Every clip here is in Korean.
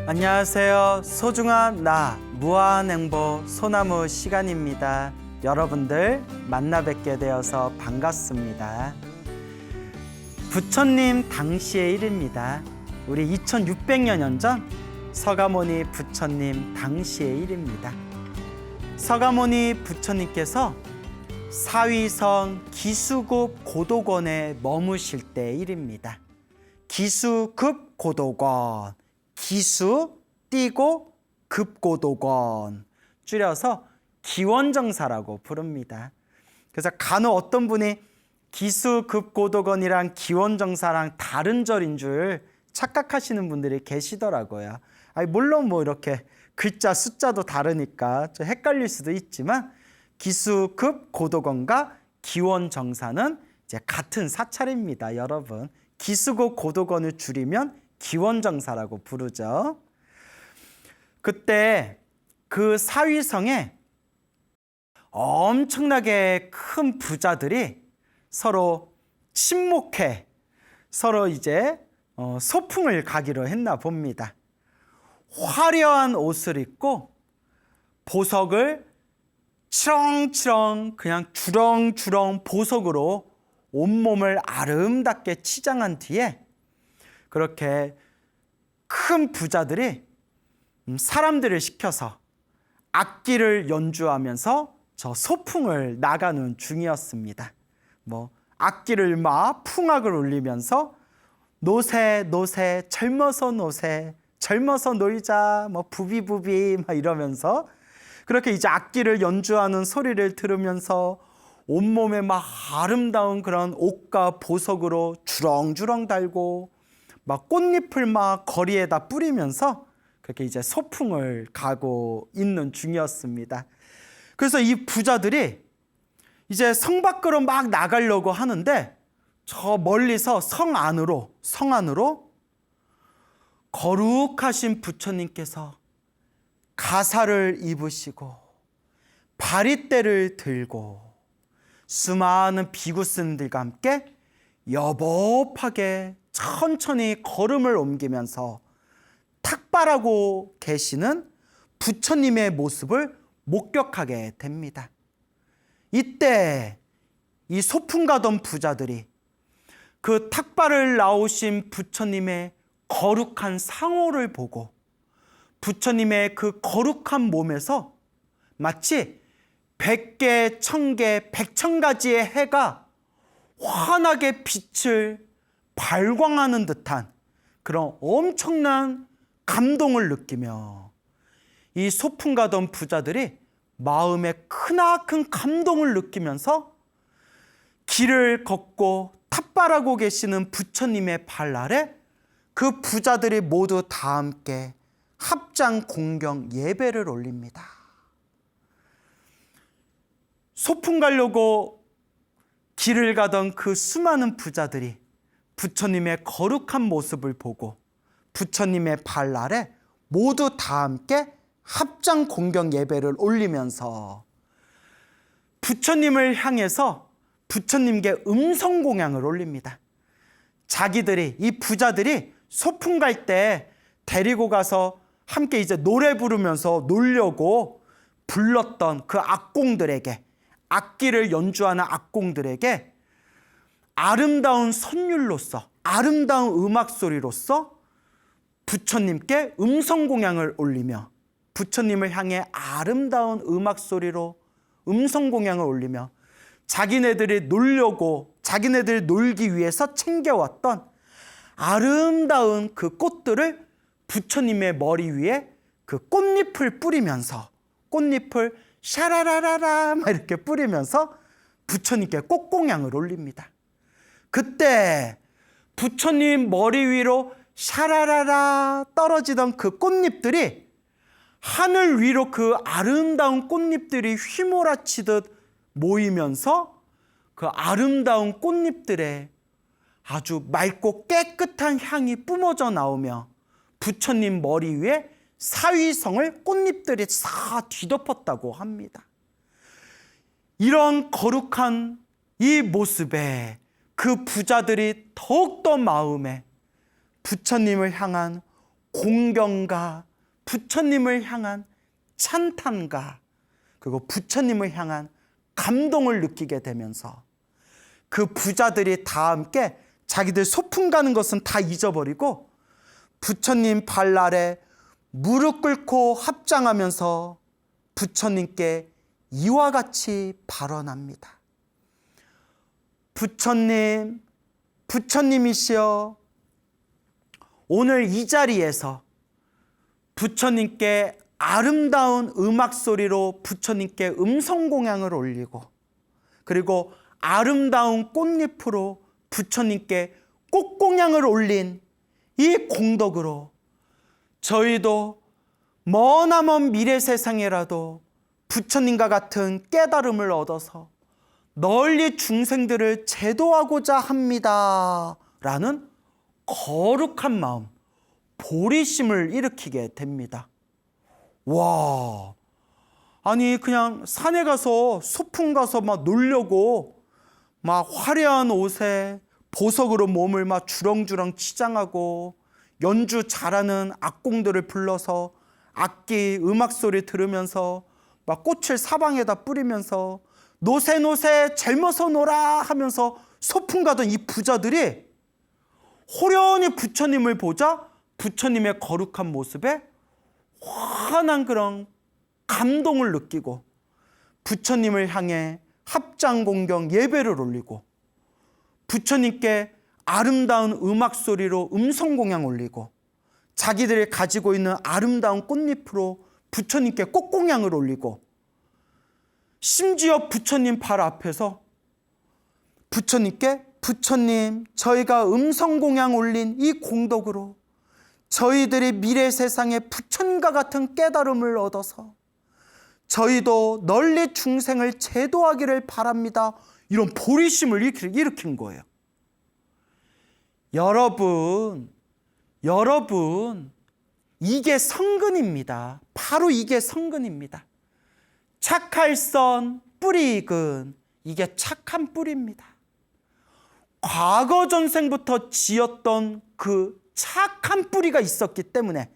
안녕하세요. 소중한 나 무한행보 소나무 시간입니다. 여러분들 만나 뵙게 되어서 반갑습니다. 부처님 당시의 일입니다. 우리 2600여 전 서가모니 부처님 당시의 일입니다. 서가모니 부처님께서 사위성 기수급 고도건에 머무실 때 일입니다. 기수급 고도건, 기수 띄고 급고도건, 줄여서 기원정사라고 부릅니다. 그래서 간혹 어떤 분이 기수급고도건이랑 기원정사랑 다른 절인 줄 착각하시는 분들이 계시더라고요. 물론 이렇게 글자 숫자도 다르니까 좀 헷갈릴 수도 있지만 기수급고도건과 기원정사는 이제 같은 사찰입니다. 여러분, 기수급 고도건을 줄이면 기원정사라고 부르죠. 그때 그 사위성에 엄청나게 큰 부자들이 서로 친목해 서로 이제 소풍을 가기로 했나 봅니다. 화려한 옷을 입고 보석을 치렁치렁 그냥 주렁주렁 보석으로 온몸을 아름답게 치장한 뒤에 그렇게 큰 부자들이 사람들을 시켜서 악기를 연주하면서 저 소풍을 나가는 중이었습니다. 악기를 막 풍악을 울리면서 노세 노세 젊어서 노세 젊어서 놀자 부비부비 막 이러면서 그렇게 이제 악기를 연주하는 소리를 들으면서 온몸에 막 아름다운 그런 옷과 보석으로 주렁주렁 달고 막 꽃잎을 막 거리에다 뿌리면서 그렇게 이제 소풍을 가고 있는 중이었습니다. 그래서 이 부자들이 이제 성 밖으로 막 나가려고 하는데 저 멀리서 성 안으로 거룩하신 부처님께서 가사를 입으시고 바리떼를 들고 수많은 비구스님들과 함께 여법하게 천천히 걸음을 옮기면서 탁발하고 계시는 부처님의 모습을 목격하게 됩니다. 이때 이 소풍 가던 부자들이 그 탁발을 나오신 부처님의 거룩한 상호를 보고 부처님의 그 거룩한 몸에서 마치 100개, 1000개, 100,000가지의 해가 환하게 빛을 발광하는 듯한 그런 엄청난 감동을 느끼며 이 소풍 가던 부자들이 마음에 크나큰 감동을 느끼면서 길을 걷고 탑발하고 계시는 부처님의 발 아래 그 부자들이 모두 다 함께 합장 공경 예배를 올립니다. 소풍 가려고 길을 가던 그 수많은 부자들이 부처님의 거룩한 모습을 보고 부처님의 발 아래 모두 다 함께 합장 공경 예배를 올리면서 부처님을 향해서 부처님께 음성 공양을 올립니다. 자기들이 이 부자들이 소풍 갈 때 데리고 가서 함께 이제 노래 부르면서 놀려고 불렀던 그 악공들에게, 악기를 연주하는 악공들에게 아름다운 선율로서, 아름다운 음악 소리로서 부처님께 음성 공양을 올리며 부처님을 향해 아름다운 음악 소리로 음성 공양을 올리며 자기네들이 놀려고, 자기네들이 놀기 위해서 챙겨왔던 아름다운 그 꽃들을 부처님의 머리 위에 그 꽃잎을 뿌리면서, 꽃잎을 샤라라라라 막 이렇게 뿌리면서 부처님께 꽃공양을 올립니다. 그때 부처님 머리 위로 샤라라라 떨어지던 그 꽃잎들이 하늘 위로 그 아름다운 꽃잎들이 휘몰아치듯 모이면서 그 아름다운 꽃잎들에 아주 맑고 깨끗한 향이 뿜어져 나오며 부처님 머리 위에 사위성을 꽃잎들이 싹 뒤덮었다고 합니다. 이런 거룩한 이 모습에 그 부자들이 더욱더 마음에 부처님을 향한 공경과 부처님을 향한 찬탄과 그리고 부처님을 향한 감동을 느끼게 되면서 그 부자들이 다 함께 자기들 소풍 가는 것은 다 잊어버리고 부처님 발 아래 무릎 꿇고 합장하면서 부처님께 이와 같이 발언합니다. 부처님, 부처님이시여, 오늘 이 자리에서 부처님께 아름다운 음악 소리로 부처님께 음성 공양을 올리고 그리고 아름다운 꽃잎으로 부처님께 꽃공양을 올린 이 공덕으로 저희도 머나먼 미래 세상에라도 부처님과 같은 깨달음을 얻어서 널리 중생들을 제도하고자 합니다 라는 거룩한 마음, 보리심을 일으키게 됩니다. 와, 아니 그냥 산에 가서 소풍 가서 막 놀려고 막 화려한 옷에 보석으로 몸을 막 주렁주렁 치장하고 연주 잘하는 악공들을 불러서 악기 음악 소리 들으면서 막 꽃을 사방에다 뿌리면서 노세노세 젊어서 놀아 하면서 소풍 가던 이 부자들이 호련히 부처님을 보자 부처님의 거룩한 모습에 환한 그런 감동을 느끼고 부처님을 향해 합장 공경 예배를 올리고 부처님께 아름다운 음악 소리로 음성 공양 올리고 자기들이 가지고 있는 아름다운 꽃잎으로 부처님께 꽃공양을 올리고 심지어 부처님 발 앞에서 부처님께 부처님, 저희가 음성 공양 올린 이 공덕으로 저희들이 미래 세상에 부처님과 같은 깨달음을 얻어서 저희도 널리 중생을 제도하기를 바랍니다. 이런 보리심을 일으킨 거예요. 여러분, 이게 성근입니다. 바로 이게 성근입니다. 착할선 뿌리 익은 이게 착한 뿌리입니다. 과거 전생부터 지었던 그 착한 뿌리가 있었기 때문에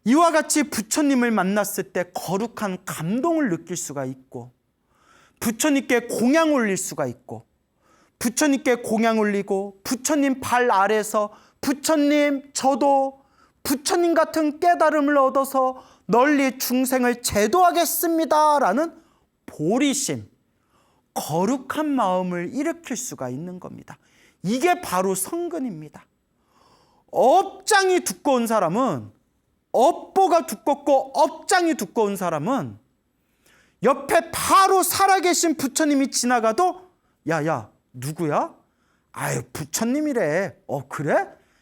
이와 같이 부처님을 만났을 때 거룩한 감동을 느낄 수가 있고 부처님께 공양 올릴 수가 있고 부처님께 공양 올리고 부처님 발 아래서 부처님 저도 부처님 같은 깨달음을 얻어서 널리 중생을 제도하겠습니다 라는 보리심, 거룩한 마음을 일으킬 수가 있는 겁니다. 이게 바로 성근입니다. 업장이 두꺼운 사람은, 업보가 두껍고 업장이 두꺼운 사람은 옆에 바로 살아계신 부처님이 지나가도 야야 누구야? 아유 부처님이래. 그래?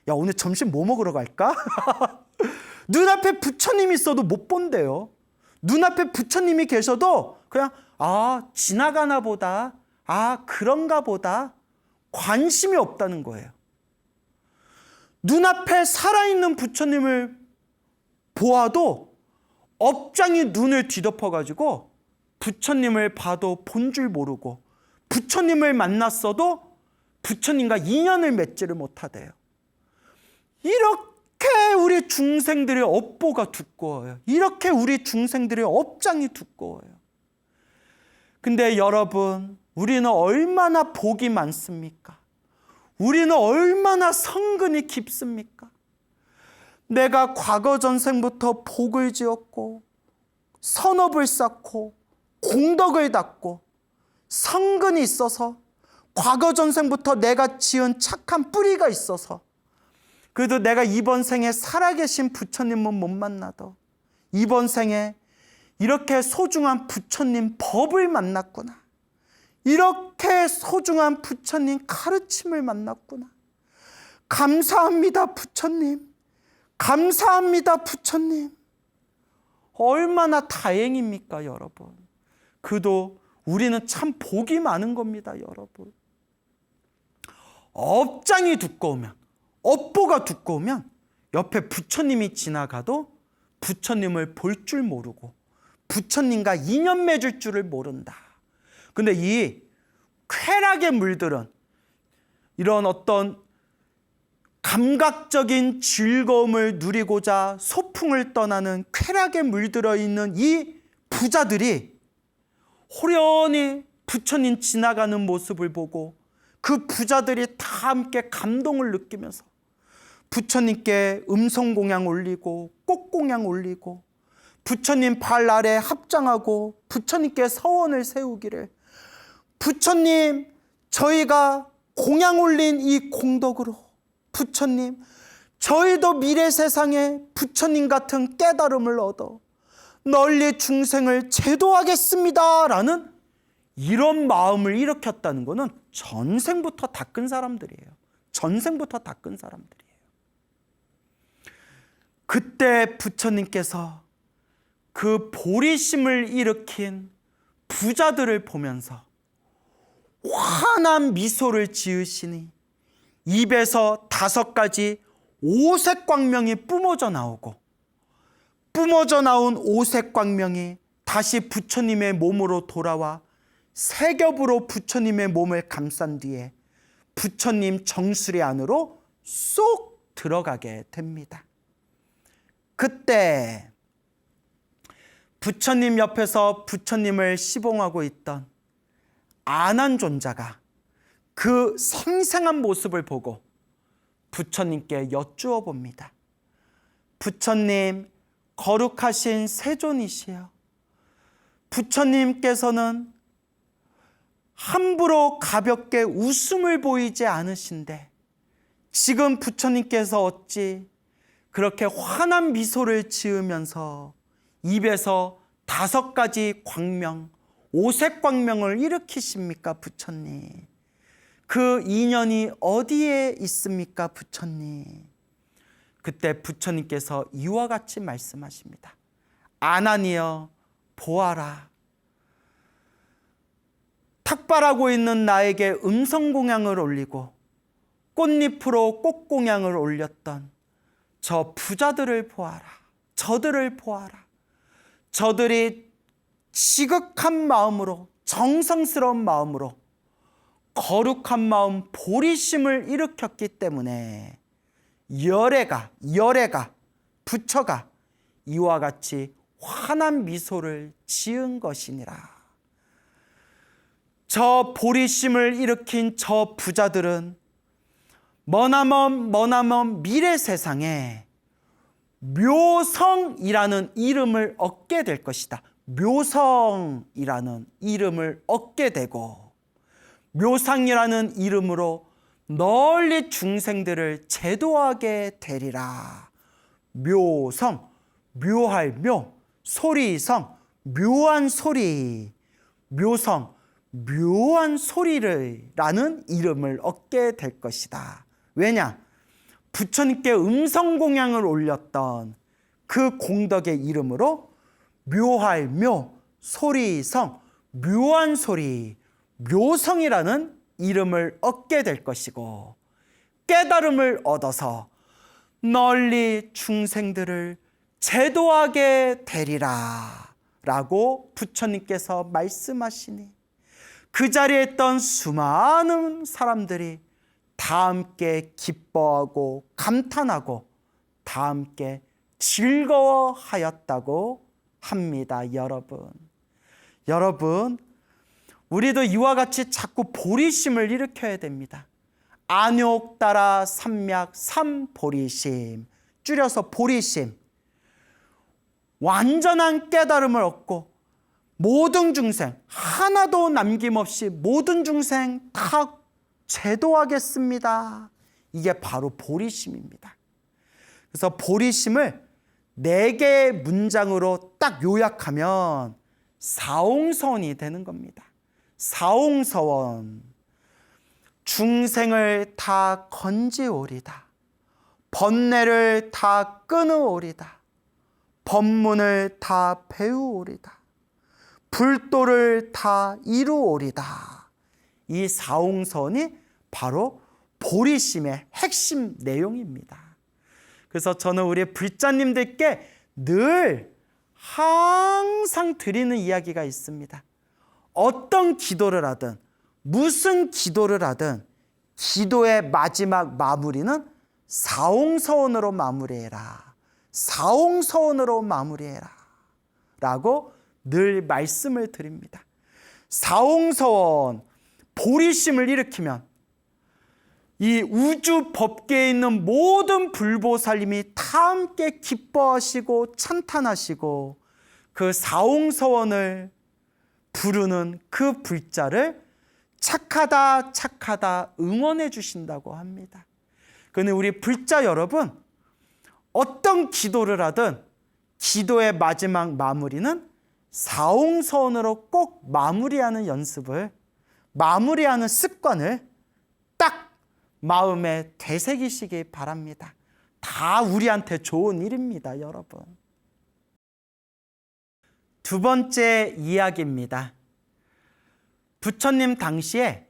야 오늘 점심 뭐 먹으러 갈까? 눈앞에 부처님이 있어도 못 본대요. 눈앞에 부처님이 계셔도 그냥 지나가나 보다, 그런가 보다, 관심이 없다는 거예요. 눈앞에 살아있는 부처님을 보아도 업장이 눈을 뒤덮어가지고 부처님을 봐도 본 줄 모르고 부처님을 만났어도 부처님과 인연을 맺지를 못하대요. 이렇게 우리 중생들의 업보가 두꺼워요. 이렇게 우리 중생들의 업장이 두꺼워요. 근데 여러분, 우리는 얼마나 복이 많습니까? 우리는 얼마나 성근이 깊습니까? 내가 과거 전생부터 복을 지었고 선업을 쌓고 공덕을 닦고 성근이 있어서 과거 전생부터 내가 지은 착한 뿌리가 있어서 그래도 내가 이번 생에 살아계신 부처님은 못 만나도 이번 생에 이렇게 소중한 부처님 법을 만났구나. 이렇게 소중한 부처님 가르침을 만났구나. 감사합니다 부처님. 감사합니다 부처님. 얼마나 다행입니까 여러분. 그도 우리는 참 복이 많은 겁니다 여러분. 업장이 두꺼우면, 업보가 두꺼우면 옆에 부처님이 지나가도 부처님을 볼 줄 모르고 부처님과 인연 맺을 줄을 모른다. 근데 이 쾌락에 물들은 이런 어떤 감각적인 즐거움을 누리고자 소풍을 떠나는 쾌락에 물들어 있는 이 부자들이 호련히 부처님 지나가는 모습을 보고 그 부자들이 다 함께 감동을 느끼면서 부처님께 음성공양 올리고 꽃공양 올리고 부처님 발 아래 합장하고 부처님께 서원을 세우기를, 부처님 저희가 공양 올린 이 공덕으로 부처님 저희도 미래 세상에 부처님 같은 깨달음을 얻어 널리 중생을 제도하겠습니다 라는 이런 마음을 일으켰다는 것은 전생부터 닦은 사람들이에요. 전생부터 닦은 사람들이에요. 그때 부처님께서 그 보리심을 일으킨 부자들을 보면서 환한 미소를 지으시니 입에서 5가지 오색 광명이 뿜어져 나오고, 뿜어져 나온 오색 광명이 다시 부처님의 몸으로 돌아와 세 겹으로 부처님의 몸을 감싼 뒤에 부처님 정수리 안으로 쏙 들어가게 됩니다. 그때 부처님 옆에서 부처님을 시봉하고 있던 아난존자가 그 생생한 모습을 보고 부처님께 여쭈어 봅니다. 부처님, 거룩하신 세존이시여, 부처님께서는 함부로 가볍게 웃음을 보이지 않으신데 지금 부처님께서 어찌 그렇게 환한 미소를 지으면서 입에서 5가지 광명, 오색 광명을 일으키십니까 부처님? 그 인연이 어디에 있습니까 부처님? 그때 부처님께서 이와 같이 말씀하십니다. 아난이여 보아라. 탁발하고 있는 나에게 음성공양을 올리고 꽃잎으로 꽃공양을 올렸던 저 부자들을 보아라. 저들을 보아라. 저들이 지극한 마음으로, 정성스러운 마음으로 거룩한 마음 보리심을 일으켰기 때문에 열애가 부처가 이와 같이 환한 미소를 지은 것이니라. 저 보리심을 일으킨 저 부자들은 머나먼 미래 세상에 묘성이라는 이름을 얻게 될 것이다. 묘성이라는 이름을 얻게 되고 묘상이라는 이름으로 널리 중생들을 제도하게 되리라. 묘성, 묘할 묘, 소리성, 묘한 소리, 묘성, 묘한 소리라는 이름을 얻게 될 것이다. 왜냐? 부처님께 음성공양을 올렸던 그 공덕의 이름으로 묘할 묘, 소리성, 묘한 소리, 묘성이라는 이름을 얻게 될 것이고 깨달음을 얻어서 널리 중생들을 제도하게 되리라 라고 부처님께서 말씀하시니 그 자리에 있던 수많은 사람들이 다 함께 기뻐하고 감탄하고 다 함께 즐거워하였다고 합니다. 여러분, 우리도 이와 같이 자꾸 보리심을 일으켜야 됩니다. 안욕 따라 삼맥 삼보리심, 줄여서 보리심. 완전한 깨달음을 얻고 모든 중생 하나도 남김없이 모든 중생 다 제도하겠습니다. 이게 바로 보리심입니다. 그래서 보리심을 4개의 문장으로 딱 요약하면 사옹서원이 되는 겁니다. 사옹서원. 중생을 다 건지오리다. 번뇌를 다 끊으오리다. 법문을 다 배우오리다. 불도를 다 이루오리다. 이 사옹선이 바로 보리심의 핵심 내용입니다. 그래서 저는 우리 불자님들께 늘 항상 드리는 이야기가 있습니다. 어떤 기도를 하든 무슨 기도를 하든 기도의 마지막 마무리는 사홍서원으로 마무리해라. 사홍서원으로 마무리해라. 라고 늘 말씀을 드립니다. 사홍서원, 보리심을 일으키면 이 우주 법계에 있는 모든 불보살님이 다 함께 기뻐하시고 찬탄하시고 그 사홍서원을 부르는 그 불자를 착하다 착하다 응원해 주신다고 합니다. 그런데 우리 불자 여러분, 어떤 기도를 하든 기도의 마지막 마무리는 사홍서원으로 꼭 마무리하는 연습을, 마무리하는 습관을 딱 마음에 되새기시기 바랍니다. 다 우리한테 좋은 일입니다, 여러분. 두 번째 이야기입니다. 부처님 당시에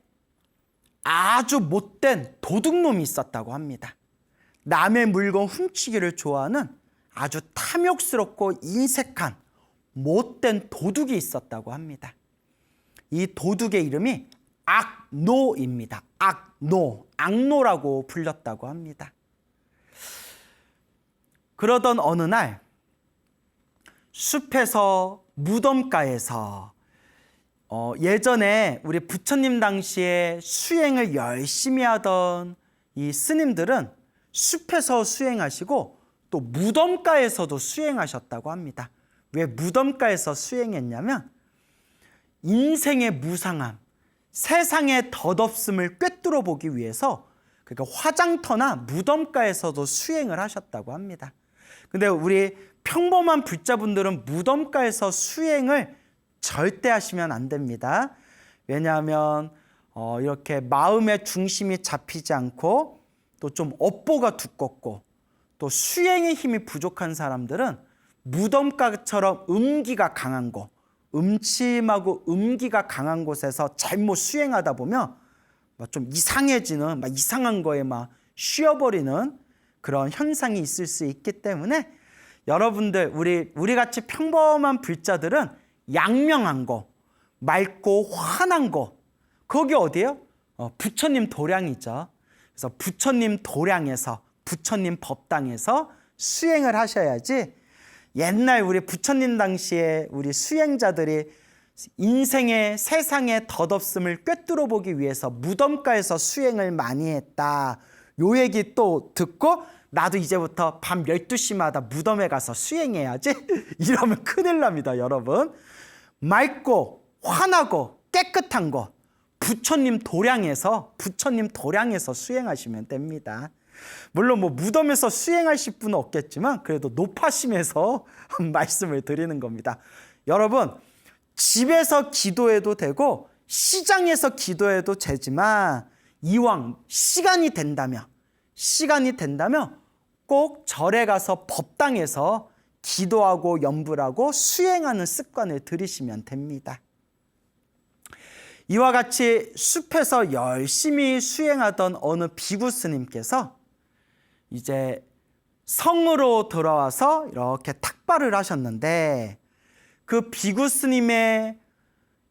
아주 못된 도둑놈이 있었다고 합니다. 남의 물건 훔치기를 좋아하는 아주 탐욕스럽고 인색한 못된 도둑이 있었다고 합니다. 이 도둑의 이름이 악노입니다. 악노라고 불렸다고 합니다. 그러던 어느 날 숲에서 무덤가에서 예전에 우리 부처님 당시에 수행을 열심히 하던 이 스님들은 숲에서 수행하시고 또 무덤가에서도 수행하셨다고 합니다. 왜 무덤가에서 수행했냐면 인생의 무상함, 세상의 덧없음을 꿰뚫어 보기 위해서, 그러니까 화장터나 무덤가에서도 수행을 하셨다고 합니다. 근데 우리 평범한 불자분들은 무덤가에서 수행을 절대 하시면 안 됩니다. 왜냐하면 이렇게 마음의 중심이 잡히지 않고 또 좀 업보가 두껍고 또 수행의 힘이 부족한 사람들은 무덤가처럼 음기가 강한 곳, 음침하고 음기가 강한 곳에서 잘못 수행하다 보면 좀 이상해지는, 이상한 거에 쉬어버리는 그런 현상이 있을 수 있기 때문에 여러분들, 우리 같이 평범한 불자들은 양명한 거, 맑고 환한 거, 거기 어디예요? 부처님 도량이죠. 그래서 부처님 도량에서, 부처님 법당에서 수행을 하셔야지, 옛날 우리 부처님 당시에 우리 수행자들이 인생의 세상의 덧없음을 꿰뚫어 보기 위해서 무덤가에서 수행을 많이 했다, 요 얘기 또 듣고 나도 이제부터 밤 12시마다 무덤에 가서 수행해야지 이러면 큰일 납니다, 여러분. 맑고 환하고 깨끗한 거 부처님 도량에서 수행하시면 됩니다. 물론 무덤에서 수행하실 분은 없겠지만 그래도 높아심에서 말씀을 드리는 겁니다. 여러분, 집에서 기도해도 되고 시장에서 기도해도 되지만 이왕 시간이 된다면 꼭 절에 가서 법당에서 기도하고 염불하고 수행하는 습관을 들이시면 됩니다. 이와 같이 숲에서 열심히 수행하던 어느 비구 스님께서 이제 성으로 돌아와서 이렇게 탁발을 하셨는데, 그 비구 스님의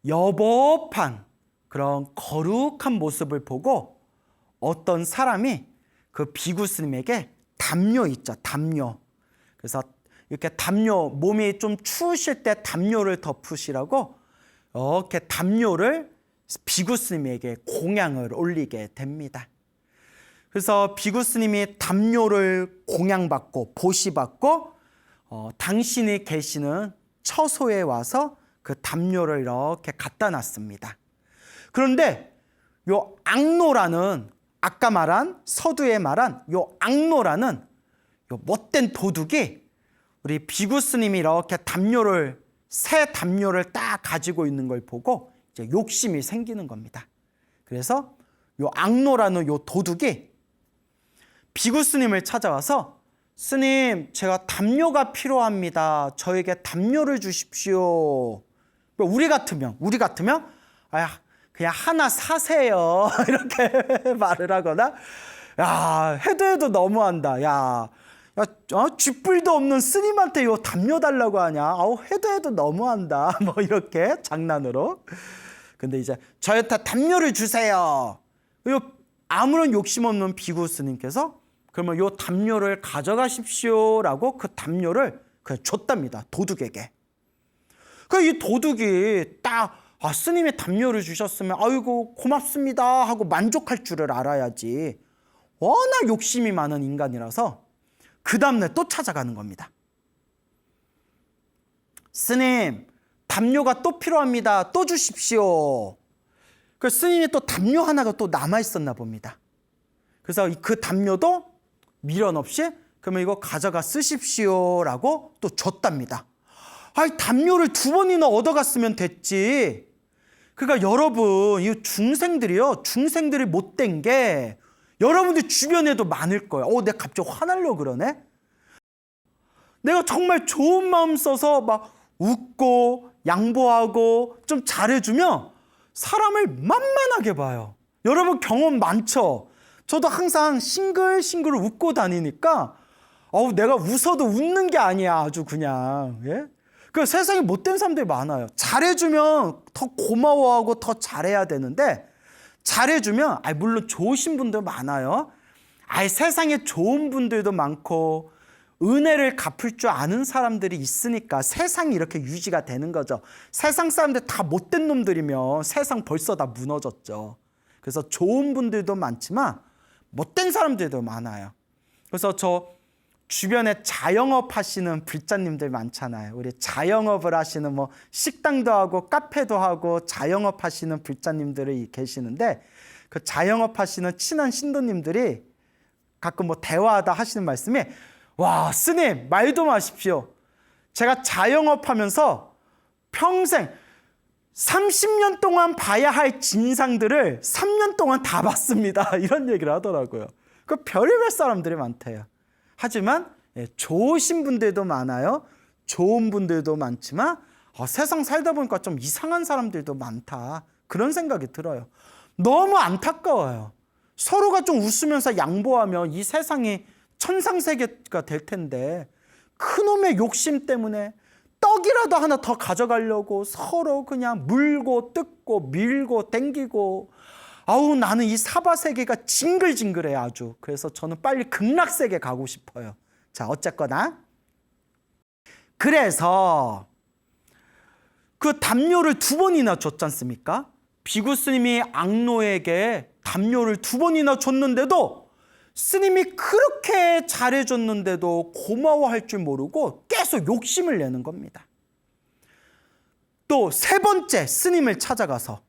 여법한 그런 거룩한 모습을 보고 어떤 사람이 그 비구 스님에게 담요 있죠, 담요. 그래서 이렇게 담요, 몸이 좀 추우실 때 담요를 덮으시라고 이렇게 담요를 비구 스님에게 공양을 올리게 됩니다. 그래서 비구 스님이 담요를 공양받고 보시받고 당신이 계시는 처소에 와서 그 담요를 이렇게 갖다 놨습니다. 그런데 요 악노라는, 아까 말한 서두에 말한 요 악노라는 요 못된 도둑이 우리 비구 스님이 이렇게 담요를, 새 담요를 딱 가지고 있는 걸 보고 이제 욕심이 생기는 겁니다. 그래서 요 악노라는 요 도둑이 비구 스님을 찾아와서, 스님, 제가 담요가 필요합니다. 저에게 담요를 주십시오. 우리 같으면 그냥 하나 사세요. 이렇게 말을 하거나, 해도 너무한다. 쥐뿔도 없는 스님한테 요 담요 달라고 하냐. 해도 너무한다. 이렇게 장난으로. 근데 이제 저한테 담요를 주세요. 아무런 욕심 없는 비구 스님께서 그러면 요 담요를 가져가십시오라고 그 담요를 그냥 줬답니다. 도둑에게. 이 도둑이 딱 스님이 담요를 주셨으면 아이고 고맙습니다 하고 만족할 줄을 알아야지. 워낙 욕심이 많은 인간이라서 그 다음날 또 찾아가는 겁니다. 스님, 담요가 또 필요합니다. 또 주십시오. 그 스님이 또 담요 하나가 또 남아있었나 봅니다. 그래서 그 담요도 미련 없이 그러면 이거 가져가 쓰십시오라고 또 줬답니다. 담요를 2번이나 얻어갔으면 됐지. 그러니까 여러분, 이 중생들이 못된 게 여러분들 주변에도 많을 거예요. 내가 갑자기 화나려고 그러네? 내가 정말 좋은 마음 써서 막 웃고 양보하고 좀 잘해주면 사람을 만만하게 봐요. 여러분 경험 많죠? 저도 항상 싱글싱글 웃고 다니니까 내가 웃어도 웃는 게 아니야. 아주 그냥. 예? 그 세상에 못된 사람들이 많아요. 잘해주면 더 고마워하고 더 잘해야 되는데 잘해주면 물론 좋으신 분들 많아요. 세상에 좋은 분들도 많고 은혜를 갚을 줄 아는 사람들이 있으니까 세상이 이렇게 유지가 되는 거죠. 세상 사람들 다 못된 놈들이면 세상 벌써 다 무너졌죠. 그래서 좋은 분들도 많지만 못된 사람들도 많아요. 그래서 저 주변에 자영업 하시는 불자님들 많잖아요. 우리 자영업을 하시는 식당도 하고 카페도 하고 자영업 하시는 불자님들이 계시는데 그 자영업 하시는 친한 신도님들이 가끔 대화하다 하시는 말씀이 와, 스님 말도 마십시오. 제가 자영업 하면서 평생 30년 동안 봐야 할 진상들을 3년 동안 다 봤습니다. 이런 얘기를 하더라고요. 그 별의별 사람들이 많대요. 하지만 좋으신 분들도 많아요. 좋은 분들도 많지만 세상 살다 보니까 좀 이상한 사람들도 많다. 그런 생각이 들어요. 너무 안타까워요. 서로가 좀 웃으면서 양보하면 이 세상이 천상세계가 될 텐데 그놈의 욕심 때문에 떡이라도 하나 더 가져가려고 서로 그냥 물고 뜯고 밀고 땡기고 나는 이 사바세계가 징글징글해요 아주. 그래서 저는 빨리 극락세계 가고 싶어요. 자, 어쨌거나 그래서 그 담요를 2번이나 줬지 않습니까? 비구 스님이 악노에게 담요를 2번이나 줬는데도 스님이 그렇게 잘해줬는데도 고마워할 줄 모르고 계속 욕심을 내는 겁니다. 또 3번째 스님을 찾아가서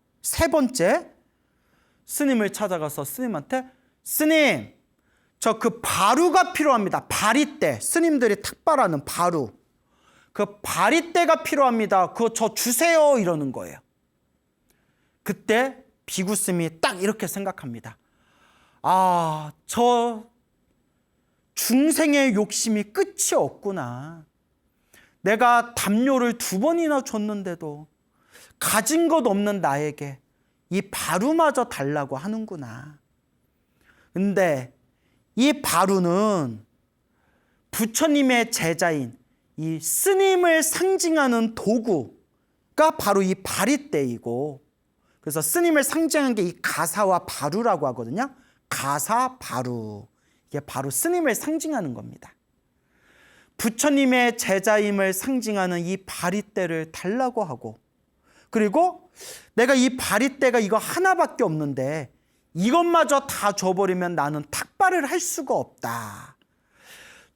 스님한테 스님, 저 그 바루가 필요합니다. 바리떼, 스님들이 탁발하는 바루, 그 바리떼가 필요합니다. 그거 저 주세요 이러는 거예요. 그때 비구 스님이 딱 이렇게 생각합니다. 저 중생의 욕심이 끝이 없구나. 내가 담요를 2번이나 줬는데도 가진 것 없는 나에게 이 바루마저 달라고 하는구나. 근데 이 바루는 부처님의 제자인 이 스님을 상징하는 도구가 바로 이 바리떼이고, 그래서 스님을 상징한 게 이 가사와 바루라고 하거든요. 가사, 바루. 이게 바로 스님을 상징하는 겁니다. 부처님의 제자임을 상징하는 이 바리떼를 달라고 하고, 그리고 내가 이 바리떼가 이거 하나밖에 없는데 이것마저 다 줘버리면 나는 탁발을 할 수가 없다.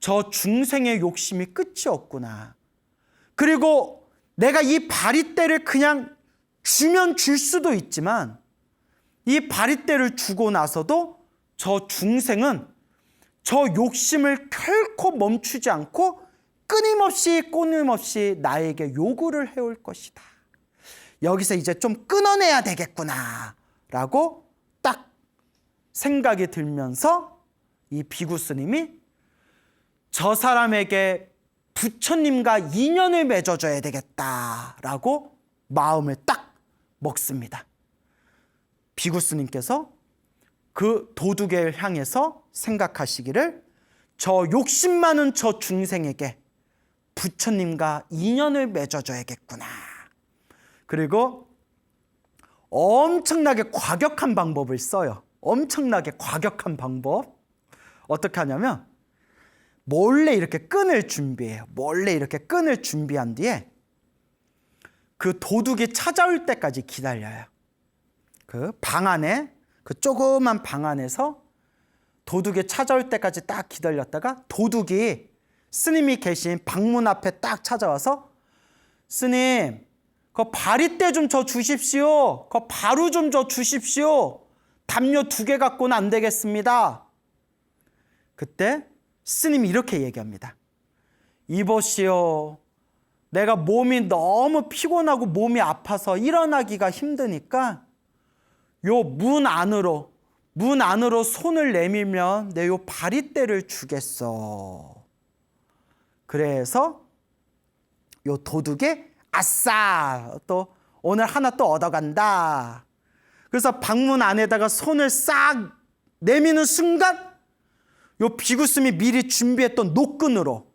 저 중생의 욕심이 끝이 없구나. 그리고 내가 이 바리떼를 그냥 주면 줄 수도 있지만 이 바리떼를 주고 나서도 저 중생은 저 욕심을 결코 멈추지 않고 끊임없이 나에게 요구를 해올 것이다. 여기서 이제 좀 끊어내야 되겠구나 라고 딱 생각이 들면서 이 비구 스님이 저 사람에게 부처님과 인연을 맺어줘야 되겠다라고 마음을 딱 먹습니다. 비구 스님께서 그 도둑을 향해서 생각하시기를 저 욕심 많은 저 중생에게 부처님과 인연을 맺어줘야겠구나. 그리고 엄청나게 과격한 방법을 써요. 엄청나게 과격한 방법. 어떻게 하냐면 몰래 이렇게 끈을 준비해요. 몰래 이렇게 끈을 준비한 뒤에 그 도둑이 찾아올 때까지 기다려요. 그 방 안에, 그 조그만 방 안에서 도둑이 찾아올 때까지 딱 기다렸다가 도둑이 스님이 계신 방문 앞에 딱 찾아와서 스님, 그 바리떼 좀 줘 주십시오. 그 바루 좀 줘 주십시오. 담요 2개 갖고는 안 되겠습니다. 그때 스님이 이렇게 얘기합니다. 이보시오. 내가 몸이 너무 피곤하고 몸이 아파서 일어나기가 힘드니까 요 문 안으로 손을 내밀면 내 요 바리떼를 주겠어. 그래서 요 도둑이 아싸! 또 오늘 하나 또 얻어간다. 그래서 방문 안에다가 손을 싹 내미는 순간 요 비구스님이 미리 준비했던 노끈으로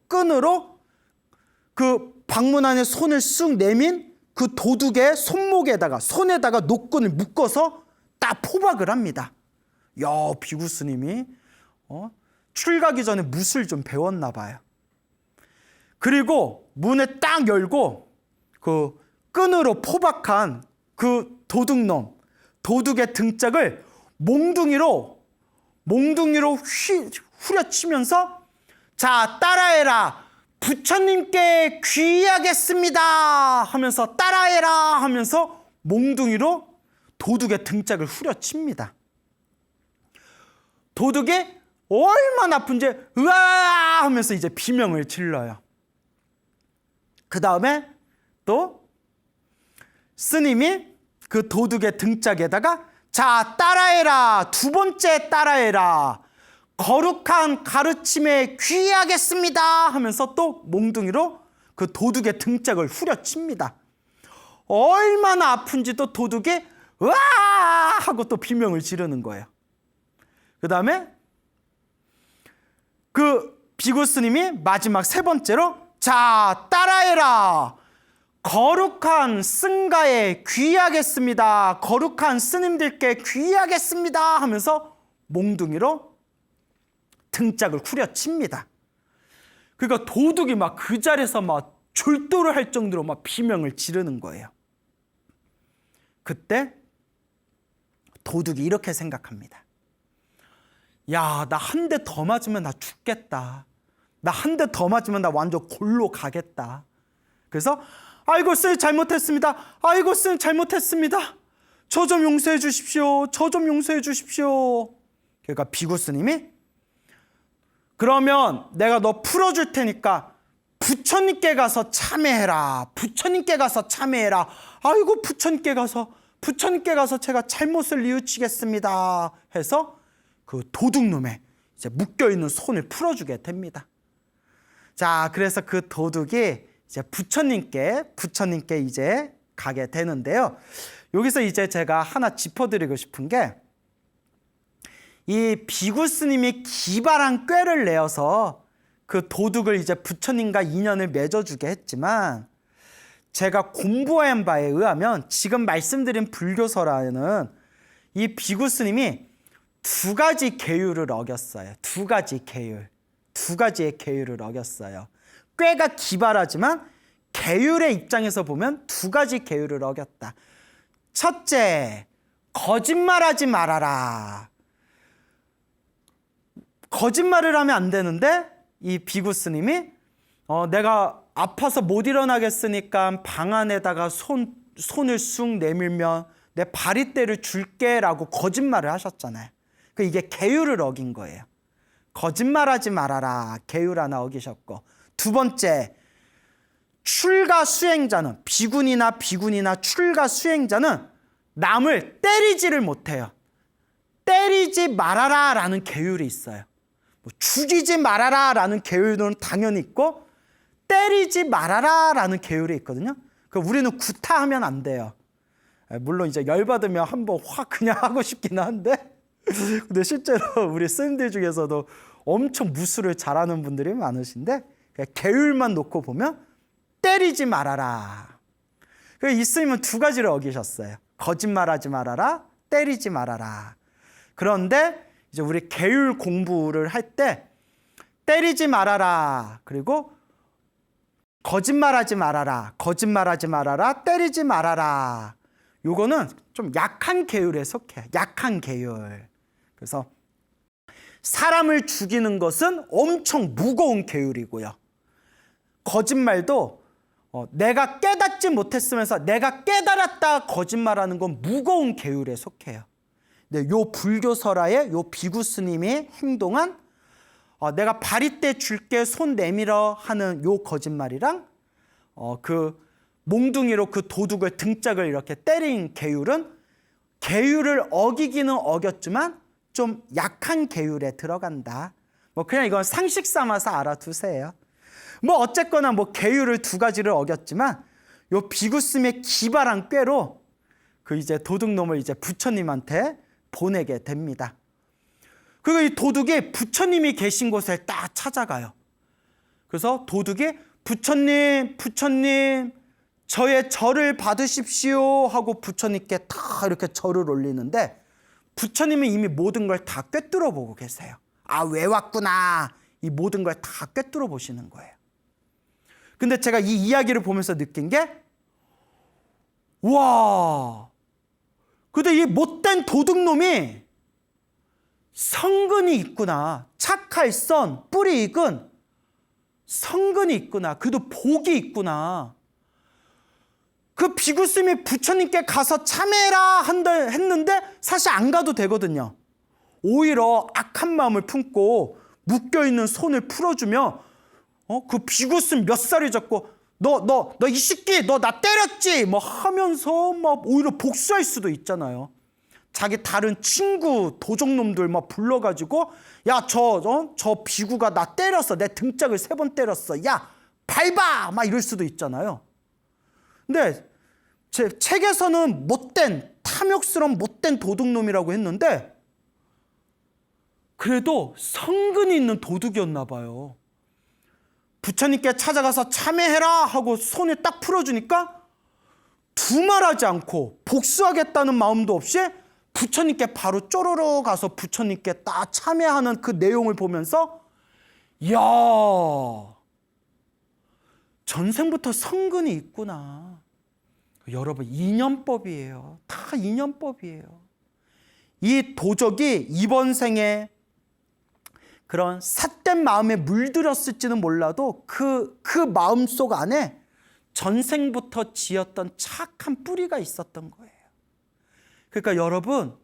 그 방문 안에 손을 쑥 내민 그 도둑의 손에다가 노끈을 묶어서 딱 포박을 합니다. 야, 비구스님이 출가기 전에 무술 좀 배웠나 봐요. 그리고 문을 딱 열고 그 끈으로 포박한 그 도둑의 등짝을 몽둥이로 후려치면서 자, 따라해라. 부처님께 귀의하겠습니다 하면서 따라해라 하면서 몽둥이로 도둑의 등짝을 후려칩니다. 도둑이 얼마나 아픈지 으아 하면서 이제 비명을 질러요. 그 다음에 또 스님이 그 도둑의 등짝에다가 자, 따라해라. 2번째 따라해라. 거룩한 가르침에 귀의하겠습니다 하면서 또 몽둥이로 그 도둑의 등짝을 후려칩니다. 얼마나 아픈지 또 도둑이 으아 하고 또 비명을 지르는 거예요. 그 다음에 그 비구스님이 마지막 3번째로 자, 따라해라. 거룩한 승가에 귀의하겠습니다. 거룩한 스님들께 귀의하겠습니다 하면서 몽둥이로 등짝을 후려칩니다. 그러니까 도둑이 막 그 자리에서 막 졸도를 할 정도로 막 비명을 지르는 거예요. 그때 도둑이 이렇게 생각합니다. 야, 나 한 대 더 맞으면 나 죽겠다. 나 한 대 더 맞으면 나 완전 골로 가겠다. 그래서 아이고 스님 잘못했습니다. 아이고 스님 잘못했습니다. 저 좀 용서해 주십시오. 저 좀 용서해 주십시오. 그러니까 비구 스님이 그러면 내가 너 풀어줄 테니까 부처님께 가서 참회해라. 부처님께 가서 참회해라. 아이고 부처님께 가서 제가 잘못을 뉘우치겠습니다. 해서 그 도둑놈의 이제 묶여있는 손을 풀어주게 됩니다. 자, 그래서 그 도둑이 이제 부처님께 이제 가게 되는데요. 여기서 이제 제가 하나 짚어드리고 싶은 게 이 비구 스님이 기발한 꾀를 내어서 그 도둑을 이제 부처님과 인연을 맺어주게 했지만 제가 공부한 바에 의하면 지금 말씀드린 불교설화에는 이 비구 스님이 2가지 계율을 어겼어요. 2가지의 계율을 어겼어요. 꾀가 기발하지만 계율의 입장에서 보면 2가지 계율을 어겼다. 첫째, 거짓말하지 말아라. 거짓말을 하면 안 되는데 이 비구 스님이 내가 아파서 못 일어나겠으니까 방 안에다가 손을 쑥 내밀면 내 바리떼를 줄게라고 거짓말을 하셨잖아요. 이게 계율을 어긴 거예요. 거짓말하지 말아라. 계율 하나 어기셨고, 2번째, 출가 수행자는 비군이나 출가 수행자는 남을 때리지를 못해요. 때리지 말아라 라는 계율이 있어요. 죽이지 말아라 라는 계율은 당연히 있고 때리지 말아라 라는 계율이 있거든요. 우리는 구타하면 안 돼요. 물론 이제 열받으면 한번 확 그냥 하고 싶긴 한데 근데 실제로 우리 스님들 중에서도 엄청 무술을 잘하는 분들이 많으신데 계율만 놓고 보면 때리지 말아라. 이 스님은 2가지를 어기셨어요. 거짓말하지 말아라, 때리지 말아라. 그런데 이제 우리 계율 공부를 할 때 때리지 말아라, 그리고 거짓말하지 말아라, 거짓말하지 말아라, 때리지 말아라. 요거는 좀 약한 계율에 속해. 약한 계율. 그래서 사람을 죽이는 것은 엄청 무거운 계율이고요. 거짓말도 내가 깨닫지 못했으면서 내가 깨달았다 거짓말하는 건 무거운 계율에 속해요. 근데 요 불교설화의 요 비구 스님이 행동한 내가 바리떼 줄게 손 내밀어 하는 요 거짓말이랑 그 몽둥이로 그 도둑을 등짝을 이렇게 때린 계율은 계율을 어기기는 어겼지만 좀 약한 계율에 들어간다. 뭐 그냥 이건 상식 삼아서 알아두세요. 뭐 어쨌거나 뭐 계율을 두 가지를 어겼지만 요 비구스님의 기발한 꾀로 그 이제 도둑놈을 이제 부처님한테 보내게 됩니다. 그리고 이 도둑이 부처님이 계신 곳에 딱 찾아가요. 그래서 도둑이 부처님, 부처님, 저의 절을 받으십시오 하고 부처님께 다 이렇게 절을 올리는데 부처님은 이미 모든 걸 다 꿰뚫어 보고 계세요. 아, 왜 왔구나. 이 모든 걸 다 꿰뚫어 보시는 거예요. 근데 제가 이 이야기를 보면서 느낀 게 와, 근데 이 못된 도둑놈이 성근이 있구나. 착할선, 뿌리 익은 성근이 있구나. 그래도 복이 있구나. 그 비구스님이 부처님께 가서 참회라 했는데 사실 안 가도 되거든요. 오히려 악한 마음을 품고 묶여있는 손을 풀어주며 그 비구스님 몇 살이 적고 너 이 새끼 너 나 때렸지 뭐 하면서 막 오히려 복수할 수도 있잖아요. 자기 다른 친구 도적놈들 막 불러가지고 야 저 비구가 나 때렸어. 내 등짝을 3번 때렸어. 야 밟아 막 이럴 수도 있잖아요. 근데 제 책에서는 못된 탐욕스러운 못된 도둑놈이라고 했는데 그래도 성근이 있는 도둑이었나 봐요. 부처님께 찾아가서 참회해라 하고 손을 딱 풀어주니까 두말하지 않고 복수하겠다는 마음도 없이 부처님께 바로 쪼르르 가서 부처님께 딱 참회하는 그 내용을 보면서 이야, 전생부터 성근이 있구나. 여러분, 인연법이에요. 다 인연법이에요. 이 도적이 이번 생에 그런 삿된 마음에 물들었을지는 몰라도 그 마음속 안에 전생부터 지었던 착한 뿌리가 있었던 거예요. 그러니까 여러분,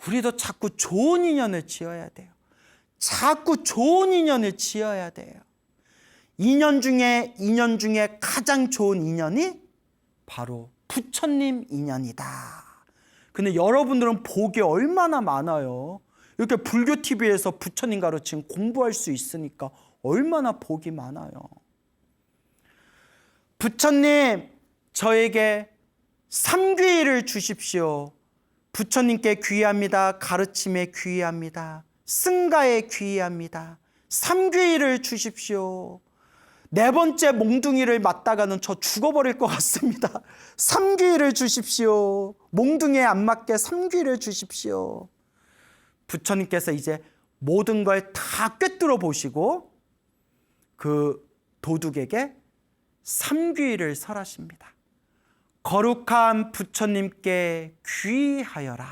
우리도 자꾸 좋은 인연을 지어야 돼요. 자꾸 좋은 인연을 지어야 돼요. 인연 중에 가장 좋은 인연이 바로 부처님 인연이다. 근데 여러분들은 복이 얼마나 많아요. 이렇게 불교 TV에서 부처님 가르침 공부할 수 있으니까 얼마나 복이 많아요. 부처님, 저에게 삼귀를 주십시오. 부처님께 귀의합니다. 가르침에 귀의합니다. 승가에 귀의합니다. 삼귀를 주십시오. 4번째 몽둥이를 맞다가는 저 죽어버릴 것 같습니다. 삼귀를 주십시오. 몽둥이에 안 맞게 삼귀를 주십시오. 부처님께서 이제 모든 걸 다 꿰뚫어 보시고 그 도둑에게 삼귀를 설하십니다. 거룩한 부처님께 귀의하여라.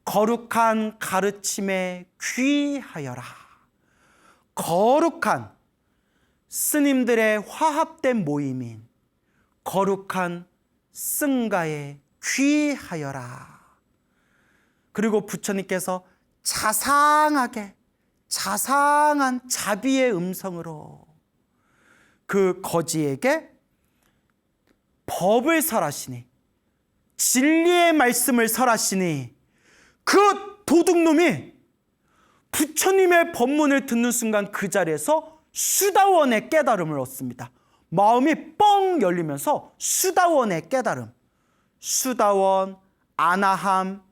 거룩한 가르침에 귀의하여라. 거룩한 스님들의 화합된 모임인 거룩한 승가에 귀의하여라. 그리고 부처님께서 자상한 자비의 음성으로 그 거지에게 법을 설하시니, 진리의 말씀을 설하시니, 그 도둑놈이 부처님의 법문을 듣는 순간 그 자리에서 수다원의 깨달음을 얻습니다. 마음이 뻥 열리면서 수다원의 깨달음, 수다원, 아나함,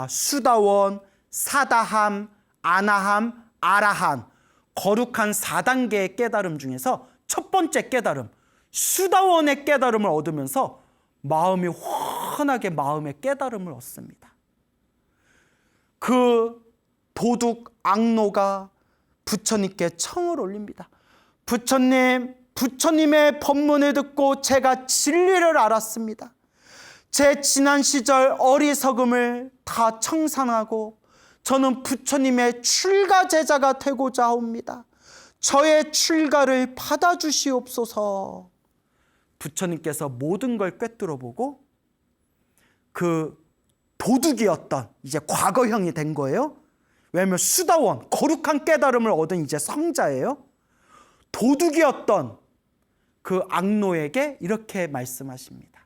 수다원, 사다함, 아나함, 아라한, 거룩한 4단계의 깨달음 중에서 첫 번째 깨달음, 수다원의 깨달음을 얻으면서 마음이 환하게 마음의 깨달음을 얻습니다. 그 도둑 앙노가 부처님께 청을 올립니다. 부처님, 부처님의 법문을 듣고 제가 진리를 알았습니다. 제 지난 시절 어리석음을 다 청산하고 저는 부처님의 출가 제자가 되고자 합니다. 저의 출가를 받아주시옵소서. 부처님께서 모든 걸 꿰뚫어 보고 그 도둑이었던 이제 과거형이 된 거예요. 왜냐하면 수다원, 거룩한 깨달음을 얻은 이제 성자예요. 도둑이었던 그 앙노에게 이렇게 말씀하십니다.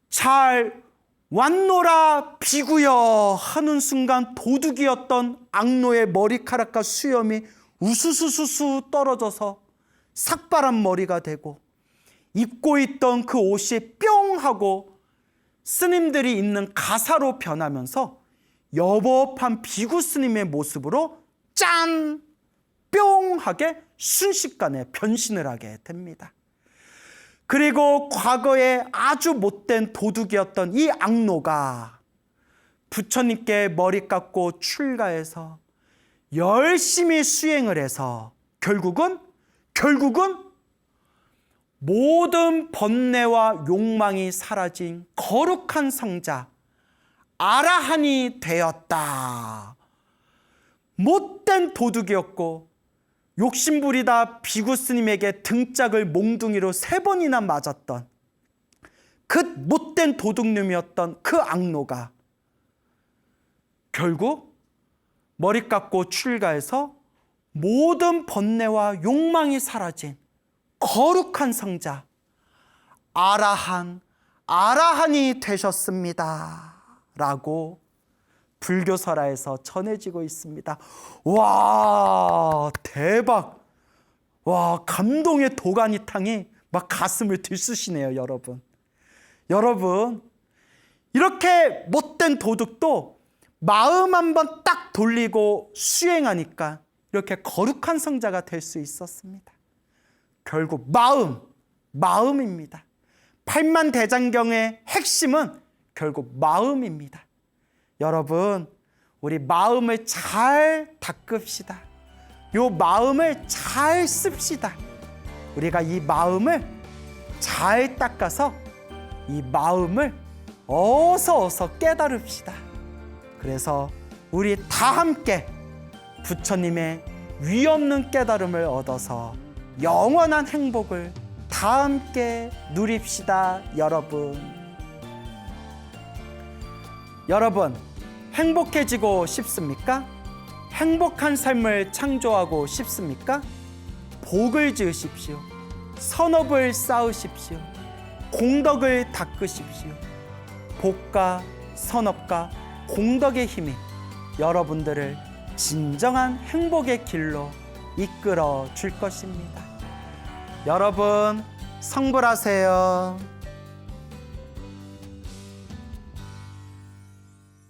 잘 왔노라 비구여 하는 순간 도둑이었던 앙노의 머리카락과 수염이 우수수수수 떨어져서 삭발한 머리가 되고 입고 있던 그 옷이 뿅 하고 스님들이 있는 가사로 변하면서 여법한 비구 스님의 모습으로 짠! 뿅! 하게 순식간에 변신을 하게 됩니다. 그리고 과거에 아주 못된 도둑이었던 이 앙노가 부처님께 머리 깎고 출가해서 열심히 수행을 해서 결국은 모든 번뇌와 욕망이 사라진 거룩한 성자 아라한이 되었다. 못된 도둑이었고 욕심부리다 비구 스님에게 등짝을 몽둥이로 3번이나 맞았던 그 못된 도둑놈이었던 그 앙노가 결국 머리 깎고 출가해서 모든 번뇌와 욕망이 사라진 거룩한 성자 아라한이 되셨습니다. 라고 불교설화에서 전해지고 있습니다. 와, 대박. 와, 감동의 도가니탕이 막 가슴을 들쑤시네요, 여러분. 여러분, 이렇게 못된 도둑도 마음 한번 딱 돌리고 수행하니까 이렇게 거룩한 성자가 될 수 있었습니다. 결국 마음입니다. 팔만대장경의 핵심은 결국 마음입니다. 여러분, 우리 마음을 잘 닦읍시다. 요 마음을 잘 씁시다. 우리가 이 마음을 잘 닦아서 이 마음을 어서 깨달읍시다. 그래서 우리 다 함께 부처님의 위없는 깨달음을 얻어서 영원한 행복을 다 함께 누립시다. 여러분, 행복해지고 싶습니까? 행복한 삶을 창조하고 싶습니까? 복을 지으십시오. 선업을 쌓으십시오. 공덕을 닦으십시오. 복과 선업과 공덕의 힘이 여러분들을 진정한 행복의 길로 이끌어 줄 것입니다. 여러분, 성불하세요.